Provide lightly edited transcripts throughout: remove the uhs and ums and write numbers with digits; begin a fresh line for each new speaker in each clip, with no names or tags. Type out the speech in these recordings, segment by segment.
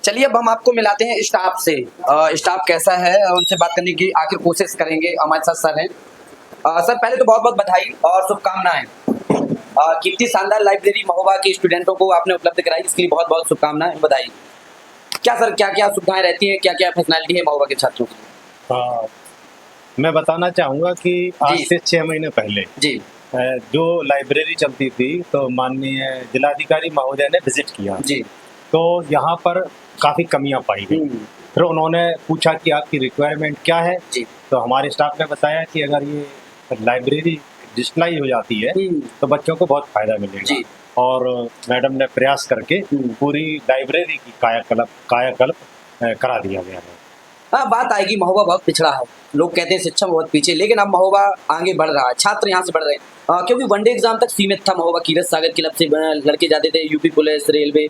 चलिए अब हम आपको मिलाते हैं स्टाफ से। स्टाफ कैसा है उनसे बात करने की आखिर कोशिश करेंगे। हमारे साथ सर हैं। सर पहले तो बहुत बहुत बधाई और शुभकामनाएं। कितनी शानदार लाइब्रेरी महोबा के स्टूडेंटों को आपने उपलब्ध कराई, इसके लिए बहुत बहुत शुभकामनाएं, बधाई। क्या सर, क्या क्या सुविधाएं रहती हैं, क्या क्या फैसिलिटी है महोबा के छात्रों की?
हाँ, मैं बताना चाहूँगा कि आज से 6 महीने पहले
जी
जो लाइब्रेरी चलती थी तो माननीय जिलाधिकारी महोदय ने विजिट किया
जी।
तो यहाँ पर काफ़ी कमियाँ पाई गई। फिर उन्होंने पूछा कि आपकी रिक्वायरमेंट क्या है
जी।
तो हमारे स्टाफ ने बताया कि अगर ये लाइब्रेरी डिजिटलाइज हो जाती है तो बच्चों को बहुत फ़ायदा मिलेगा। और मैडम ने प्रयास करके पूरी लाइब्रेरी की कायाकल्प करा दिया गया है।
हाँ, बात आएगी महोबा बहुत पिछड़ा है, लोग कहते हैं शिक्षा बहुत पीछे, लेकिन अब महोबा आगे बढ़ रहा है, छात्र यहाँ से बढ़ रहे हैं। क्योंकि वनडे एग्जाम तक सीमित था महोबा, कीरत सागर क्लब से लड़के जाते थे, यूपी पुलिस, रेलवे।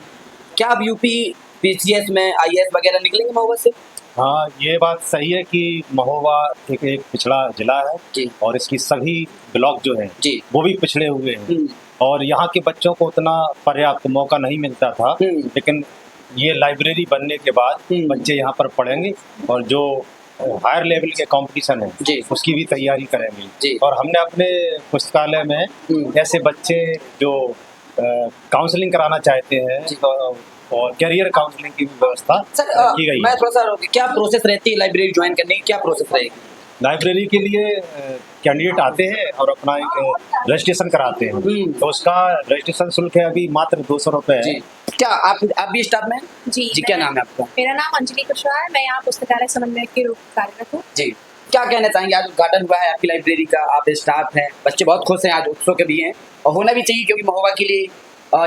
क्या अब यूपी पीसीएस में आईएएस वगैरह निकलेंगे महोबा से?
हाँ, ये बात सही है कि महोबा एक पिछड़ा जिला है
जी।
और इसकी सभी ब्लॉक जो हैं
जी।
वो भी पिछड़े हुए हैं और यहाँ के बच्चों को उतना पर्याप्त मौका नहीं मिलता था, लेकिन ये लाइब्रेरी बनने के बाद बच्चे यहाँ पर पढ़ेंगे और जो हायर लेवल के कंपटीशन है उसकी भी तैयारी करेंगे। और हमने अपने पुस्तकालय में ऐसे बच्चे जो काउंसलिंग कराना चाहते हैं और करियर काउंसलिंग की भी व्यवस्था की गई है।
मैं थोड़ा सा, क्या प्रोसेस रहती है लाइब्रेरी ज्वाइन करने की, क्या प्रोसेस रहेगी?
लाइब्रेरी के लिए कैंडिडेट आते हैं और अपना एक रजिस्ट्रेशन कराते हैं तो उसका रजिस्ट्रेशन शुल्क है अभी मात्र 200 रुपये है।
क्या आप भी स्टाफ में? जी, क्या नाम है आपका?
मेरा नाम अंजलि कुशवाहा है, मैं यहाँ पुस्तकालय समन्वयक के रूप में कार्यरत हूँ।
जी, क्या कहना चाहेंगे? आज उद्घाटन हुआ है आपकी लाइब्रेरी का, आप स्टाफ हैं, बच्चे बहुत खुश हैं, आज उत्सव के भी हैं और होना भी चाहिए क्योंकि महोबा के लिए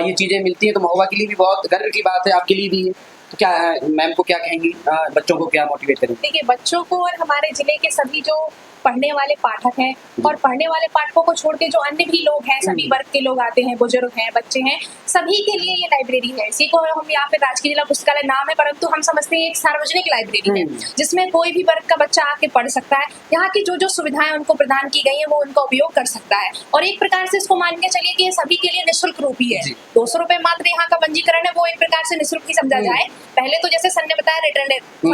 ये चीज़ें मिलती हैं तो महोबा के लिए भी बहुत गर्व की बात है, आपके लिए भी है। तो क्या मैम को क्या कहेंगी, बच्चों को क्या मोटिवेट करेंगे?
देखिए, बच्चों को और हमारे जिले के सभी जो पढ़ने वाले पाठक हैं और पढ़ने वाले पाठकों को छोड़ के जो अन्य भी लोग हैं, सभी वर्ग के लोग आते हैं, बुजुर्ग हैं, बच्चे हैं, सभी के लिए ये लाइब्रेरी है। इसी को हम यहाँ पे राजकीय जिला पुस्तकालय नाम है, परंतु हम समझते हैं एक सार्वजनिक लाइब्रेरी है जिसमें कोई भी वर्ग का बच्चा आके पढ़ सकता है। यहाँ की जो जो सुविधाएं उनको प्रदान की गई है वो उनका उपयोग कर सकता है और एक प्रकार से इसको मान के चलिए कि ये सभी के लिए निःशुल्क रूप ही है। 200 रुपए मात्र यहाँ का पंजीकरण है, वो एक प्रकार से निःशुल्क ही समझा जाए। पहले तो जैसे सर ने बताया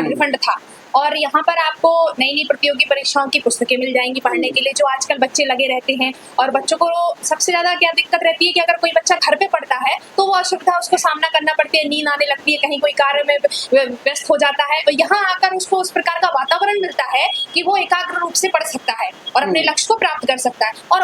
रिफंड था और यहाँ पर आपको नई नई प्रतियोगी परीक्षाओं की पुस्तकें मिल जाएंगी पढ़ने के लिए, जो आजकल बच्चे लगे रहते हैं। और बच्चों को सबसे ज्यादा क्या दिक्कत रहती है कि अगर कोई बच्चा घर पे पढ़ता है तो वो असुविधा उसको सामना करना पड़ती है, नींद आने लगती है, कहीं कोई कार्य में व्यस्त हो जाता है। तो यहाँ आकर उसको उस प्रकार का वातावरण मिलता है कि वो एकाग्र रूप से पढ़ सकता है और अपने लक्ष्य को प्राप्त कर सकता है और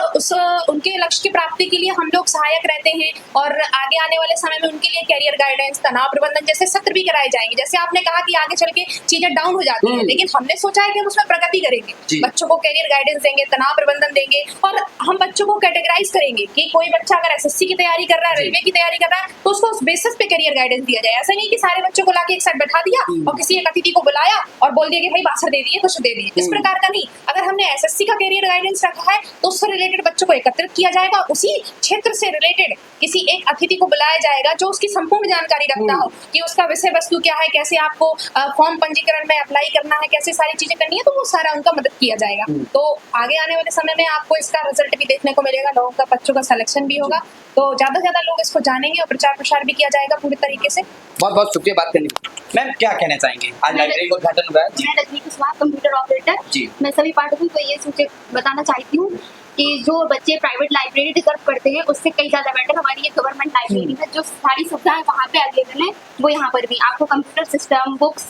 उनके लक्ष्य की प्राप्ति के लिए हम लोग सहायक रहते हैं। और आगे आने वाले समय में उनके लिए कैरियर गाइडेंस, तनाव प्रबंधन जैसे सत्र भी कराए जाएंगे। जैसे आपने कहा कि आगे चल के चीजें डाउन हो जाती है, लेकिन हमने सोचा है कि हम उसमें प्रगति करेंगे, बच्चों को कैरियर गाइडेंस देंगे, तनाव प्रबंधन देंगे और हम बच्चों को कैटेगराइज करेंगे कि कोई बच्चा अगर एसएससी की तैयारी कर रहा है, रेलवे की तैयारी कर रहा है तो उसको उस बेसिस पे कैरियर गाइडेंस दिया जाए। ऐसा नहीं कि सारे बच्चों को लाके एक साथ बैठा दिया और किसी एक अतिथि को बुलाया और बोल दिया कि भाई भाषण दे दिए, कुछ दे दिए, इस प्रकार का नहीं। अगर हमने एसएससी का कैरियर गाइडेंस रखा है तो उससे रिलेटेड बच्चों को एकत्रित किया जाएगा, उसी क्षेत्र से रिलेटेड किसी एक अतिथि को बुलाया जाएगा जो उसकी संपूर्ण जानकारी रखता हो कि उसका विषय वस्तु क्या है, कैसे आपको फॉर्म पंजीकरण में अप्लाई करना है, कैसे सारी चीजें करनी है, तो वो सारा उनका मदद किया जाएगा। तो आगे आने वाले समय में आपको इसका रिजल्ट भी देखने को मिलेगा, लोगों का, बच्चों का सिलेक्शन भी होगा, तो ज्यादा से ज्यादा लोग इसको जानेंगे और प्रचार प्रसार भी किया जाएगा पूरी तरीके से।
बहुत बहुत शुक्रिया बात करने के लिए। मैम क्या कहना चाहेंगे? आज लाइब्रेरी का उद्घाटन हुआ है।
मैं रजनी कुशवाहा, कंप्यूटर ऑपरेटर। मैं सभी पाठकों को ये बताना चाहती हूँ कि जो बच्चे प्राइवेट लाइब्रेरी डिजर्व करते हैं उससे कई ज्यादा बेटर हमारी ये गवर्नमेंट लाइब्रेरी है। जो सारी सुविधाएं वहाँ पे अवेलेबल है वो यहाँ पर भी आपको कंप्यूटर सिस्टम, बुक्स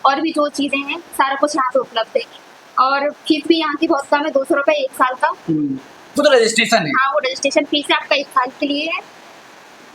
और भी जो चीजें हैं सारा कुछ यहाँ पे उपलब्ध है। और फीस भी यहाँ की बहुत कम है, 200 रुपए 1 साल का।
वो तो रजिस्ट्रेशन है।
हाँ, वो रजिस्ट्रेशन फीस है आपका 1 साल के लिए है।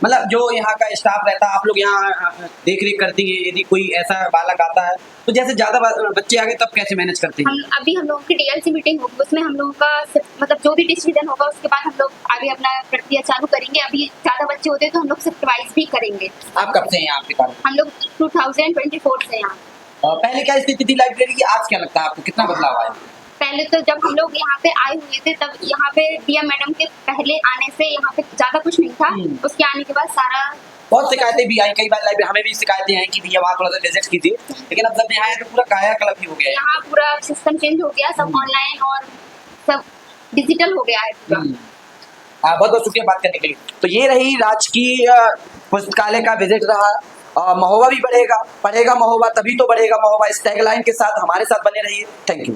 मतलब जो यहाँ का स्टाफ रहता है, आप लोग यहाँ देख रेख करती है, यदि कोई ऐसा बालक आता है तो जैसे ज्यादा बच्चे आ गए तब कैसे मैनेज करते हैं?
हम लोगों की डीएलसी मीटिंग होगी, उसमें हम लोगों का मतलब जो भी डिसीजन होगा उसके बाद हम लोग आगे अपना प्रक्रिया चालू करेंगे। अभी ज्यादा बच्चे होते हैं तो हम लोग सुपरवाइज भी करेंगे।
आप कब से हैं यहाँ पे?
हम लोग 2024 से यहाँ।
पहले क्या स्थिति थी लाइब्रेरी की, आज क्या लगता है आपको, कितना बदलाव आया?
पहले तो जब हम लोग यहाँ पे आए हुए थे तब यहाँ पे डीएम मैडम के पहले आने से यहाँ पे ज्यादा कुछ नहीं था, उसके आने के बाद सारा
बहुत शिकायतें भी आई, कई बार लाइब्रेरी हमें भी शिकायतें आई कि भैया वहाँ थोड़ा सा विजिट कीजिए, लेकिन अब जब यहाँ आए तो पूरा कायाकल्प ही हो गया है।
यहाँ पूरा सिस्टम चेंज हो गया, सब ऑनलाइन और सब डिजिटल हो गया है पूरा।
बहुत बहुत शुक्रिया बात करने के लिए। तो ये रही राजकीय पुस्तकालय का विजिट रहा। महोबा भी बढ़ेगा, पढ़ेगा महोबा तभी तो बढ़ेगा महोबा, इस टैगलाइन के साथ हमारे साथ बने रहिए। Thank you.